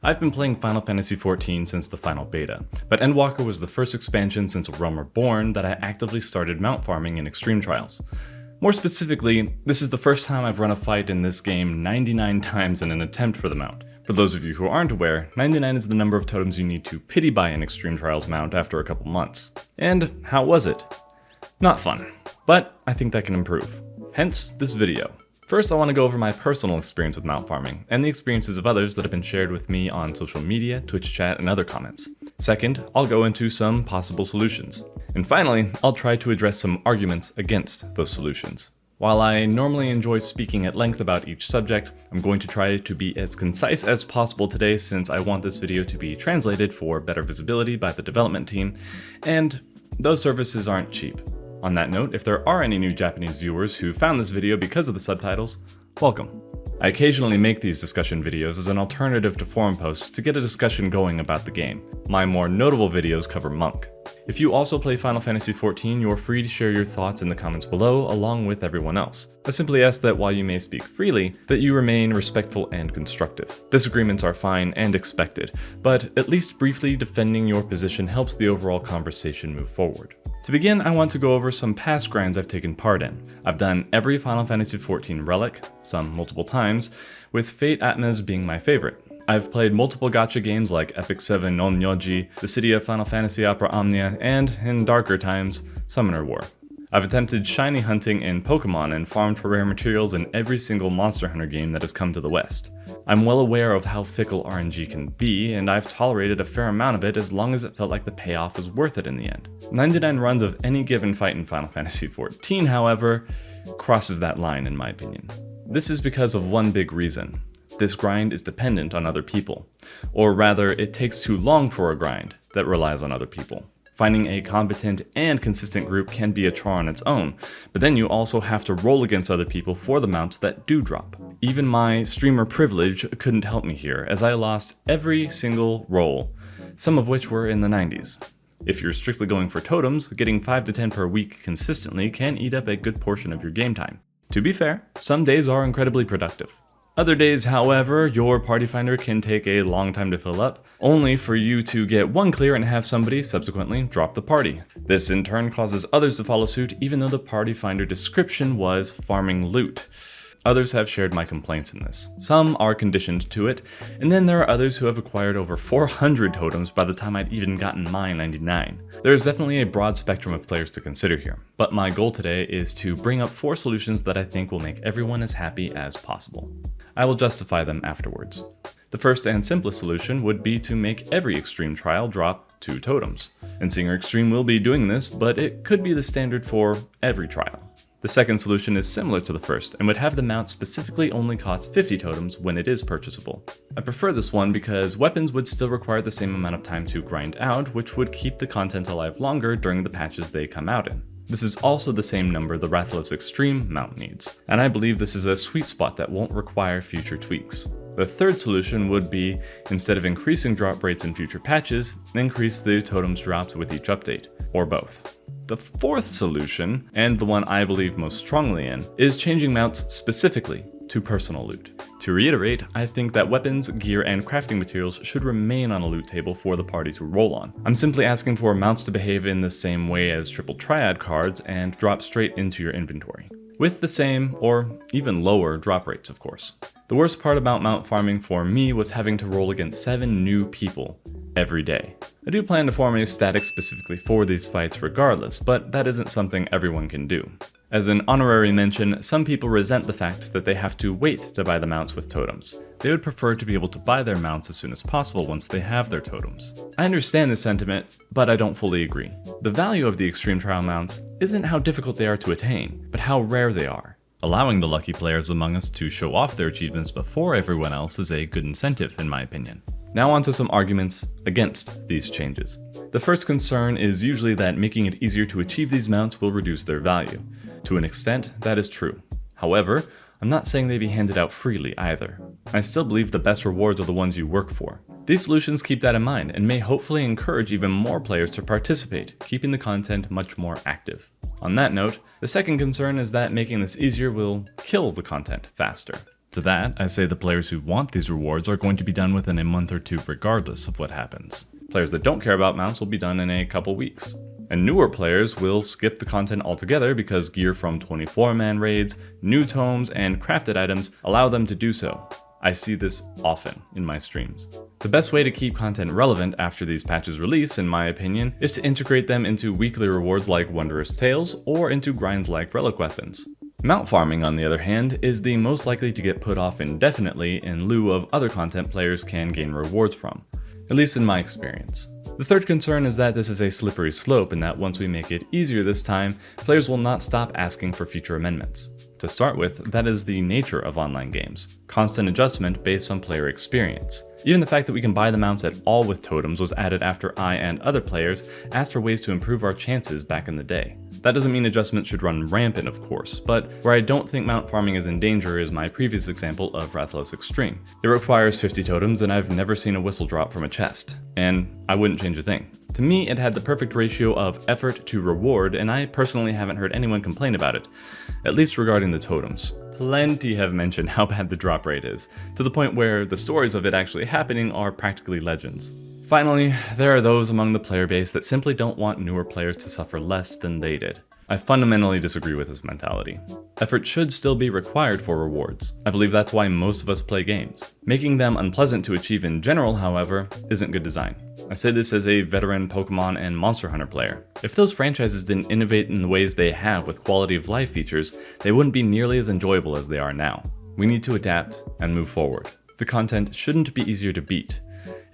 I've been playing Final Fantasy XIV since the final beta, but Endwalker was the first expansion since A Realm Reborn that I actively started mount farming in Extreme Trials. More specifically, this is the first time I've run a fight in this game 99 times in an attempt for the mount. For those of you who aren't aware, 99 is the number of totems you need to pity buy an Extreme Trials mount after a couple months. And how was it? Not fun, but I think that can improve. Hence, this video. First, I want to go over my personal experience with mount farming, and the experiences of others that have been shared with me on social media, Twitch chat, and other comments. Second, I'll go into some possible solutions. And finally, I'll try to address some arguments against those solutions. While I normally enjoy speaking at length about each subject, I'm going to try to be as concise as possible today since I want this video to be translated for better visibility by the development team, and those services aren't cheap. On that note, if there are any new Japanese viewers who found this video because of the subtitles, welcome. I occasionally make these discussion videos as an alternative to forum posts to get a discussion going about the game. My more notable videos cover Monk. If you also play Final Fantasy XIV, you're free to share your thoughts in the comments below along with everyone else. I simply ask that while you may speak freely, that you remain respectful and constructive. Disagreements are fine and expected, but at least briefly defending your position helps the overall conversation move forward. To begin, I want to go over some past grinds I've taken part in. I've done every Final Fantasy XIV relic, some multiple times, with Fate Atmas being my favorite. I've played multiple gacha games like FFXIV non Nyoji, The City of Final Fantasy Opera Omnia, and, in darker times, Summoner War. I've attempted shiny hunting in Pokemon and farmed for rare materials in every single Monster Hunter game that has come to the West. I'm well aware of how fickle RNG can be, and I've tolerated a fair amount of it as long as it felt like the payoff was worth it in the end. 99 runs of any given fight in Final Fantasy XIV, however, crosses that line in my opinion. This is because of one big reason. This grind is dependent on other people. Or rather, it takes too long for a grind that relies on other people. Finding a competent and consistent group can be a chore on its own, but then you also have to roll against other people for the mounts that do drop. Even my streamer privilege couldn't help me here, as I lost every single roll, some of which were in the 90s. If you're strictly going for totems, getting 5 to 10 per week consistently can eat up a good portion of your game time. To be fair, some days are incredibly productive. Other days, however, your party finder can take a long time to fill up, only for you to get one clear and have somebody subsequently drop the party. This in turn causes others to follow suit even though the party finder description was farming loot. Others have shared my complaints in this. Some are conditioned to it, and then there are others who have acquired over 400 totems by the time I'd even gotten my 99. There is definitely a broad spectrum of players to consider here, but my goal today is to bring up 4 solutions that I think will make everyone as happy as possible. I will justify them afterwards. The first and simplest solution would be to make every Extreme Trial drop 2 totems. And Singer Extreme will be doing this, but it could be the standard for every trial. The second solution is similar to the first and would have the mount specifically only cost 50 totems when it is purchasable. I prefer this one because weapons would still require the same amount of time to grind out, which would keep the content alive longer during the patches they come out in. This is also the same number the Rathalos Extreme mount needs, and I believe this is a sweet spot that won't require future tweaks. The third solution would be, instead of increasing drop rates in future patches, increase the totems dropped with each update, or both. The fourth solution, and the one I believe most strongly in, is changing mounts specifically to personal loot. To reiterate, I think that weapons, gear, and crafting materials should remain on a loot table for the party to roll on. I'm simply asking for mounts to behave in the same way as triple triad cards and drop straight into your inventory, with the same or even lower drop rates, of course. The worst part about mount farming for me was having to roll against 7 new people every day. I do plan to form a static specifically for these fights regardless, but that isn't something everyone can do. As an honorary mention, some people resent the fact that they have to wait to buy the mounts with totems. They would prefer to be able to buy their mounts as soon as possible once they have their totems. I understand this sentiment, but I don't fully agree. The value of the Extreme Trial mounts isn't how difficult they are to attain, but how rare they are. Allowing the lucky players among us to show off their achievements before everyone else is a good incentive, in my opinion. Now on to some arguments against these changes. The first concern is usually that making it easier to achieve these mounts will reduce their value. To an extent, that is true. However, I'm not saying they be handed out freely either. I still believe the best rewards are the ones you work for. These solutions keep that in mind and may hopefully encourage even more players to participate, keeping the content much more active. On that note, the second concern is that making this easier will kill the content faster. To that, I say the players who want these rewards are going to be done within a month or two regardless of what happens. Players that don't care about mounts will be done in a couple weeks. And newer players will skip the content altogether because gear from 24-man raids, new tomes, and crafted items allow them to do so. I see this often in my streams. The best way to keep content relevant after these patches release, in my opinion, is to integrate them into weekly rewards like Wondrous Tales or into grinds like Relic Weapons. Mount farming, on the other hand, is the most likely to get put off indefinitely in lieu of other content players can gain rewards from, at least in my experience. The third concern is that this is a slippery slope and that once we make it easier this time, players will not stop asking for future amendments. To start with, that is the nature of online games. Constant adjustment based on player experience. Even the fact that we can buy the mounts at all with totems was added after I and other players asked for ways to improve our chances back in the day. That doesn't mean adjustments should run rampant, of course, but where I don't think mount farming is in danger is my previous example of Rathalos Extreme. It requires 50 totems and I've never seen a whistle drop from a chest, and I wouldn't change a thing. To me, it had the perfect ratio of effort to reward, and I personally haven't heard anyone complain about it, at least regarding the totems. Plenty have mentioned how bad the drop rate is, to the point where the stories of it actually happening are practically legends. Finally, there are those among the player base that simply don't want newer players to suffer less than they did. I fundamentally disagree with this mentality. Effort should still be required for rewards. I believe that's why most of us play games. Making them unpleasant to achieve in general, however, isn't good design. I say this as a veteran Pokemon and Monster Hunter player. If those franchises didn't innovate in the ways they have with quality of life features, they wouldn't be nearly as enjoyable as they are now. We need to adapt and move forward. The content shouldn't be easier to beat.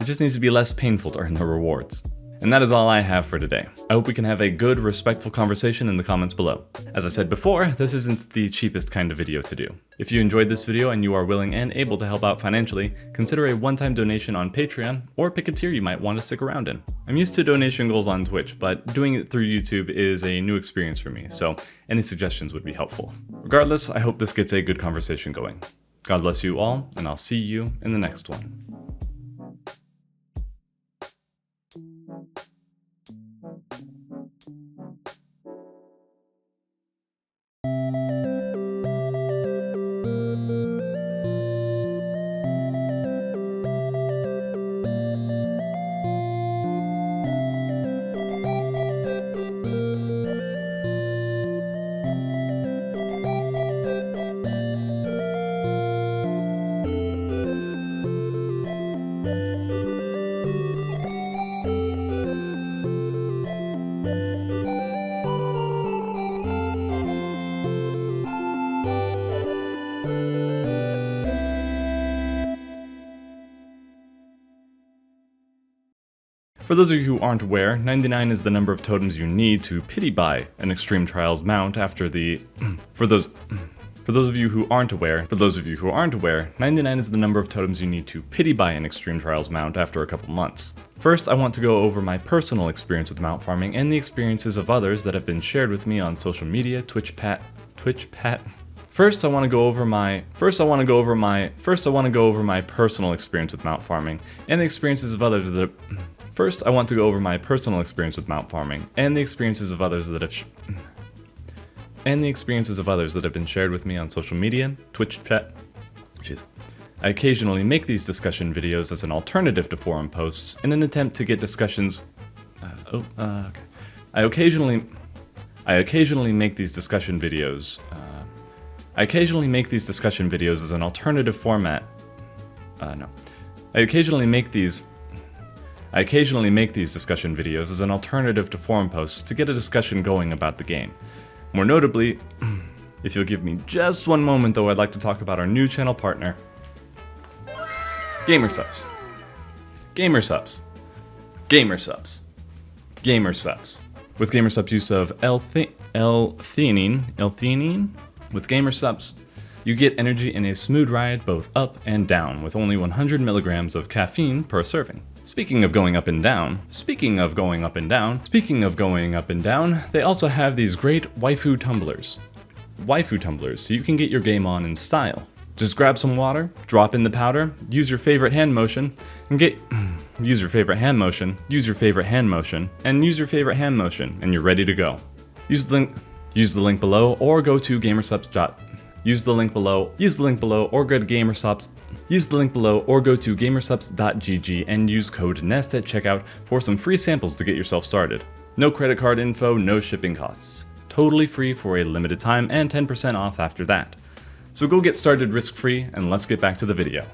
It just needs to be less painful to earn the rewards. And that is all I have for today. I hope we can have a good, respectful conversation in the comments below. As I said before, this isn't the cheapest kind of video to do. If you enjoyed this video and you are willing and able to help out financially, consider a one-time donation on Patreon, or pick a tier you might want to stick around in. I'm used to donation goals on Twitch, but doing it through YouTube is a new experience for me, so any suggestions would be helpful. Regardless, I hope this gets a good conversation going. God bless you all, and I'll see you in the next one. For those of you who aren't aware, 99 is the number of totems you need to pity buy an Extreme Trials mount after the... For those of you who aren't aware, 99 is the number of totems you need to pity buy an Extreme Trials mount after a couple months. First, I want to go over my personal experience with mount farming and the experiences of others that have been shared with me on social media, First, I want to go over my personal experience with mount farming and the experiences of others that have been shared with me on social media, Twitch chat. I occasionally make these discussion videos as an alternative to forum posts in an attempt to get discussions. I occasionally make these discussion videos as an alternative format. I occasionally make these discussion videos as an alternative to forum posts to get a discussion going about the game. More notably, if you'll give me just one moment though, I'd like to talk about our new channel partner, Gamersubs. With Gamersubs use of L-theanine, with Gamersubs, you get energy in a smooth ride both up and down with only 100 milligrams of caffeine per serving. Speaking of going up and down, they also have these great waifu tumblers so you can get your game on in style. Just grab some water, drop in the powder, use your favorite hand motion, and and you're ready to go. Use the link below or go to Gamersubs. use the link below, or go to gamersupps.gg and use code NEST at checkout for some free samples to get yourself started. No credit card info, no shipping costs. Totally free for a limited time and 10% off after that. So go get started risk-free and let's get back to the video.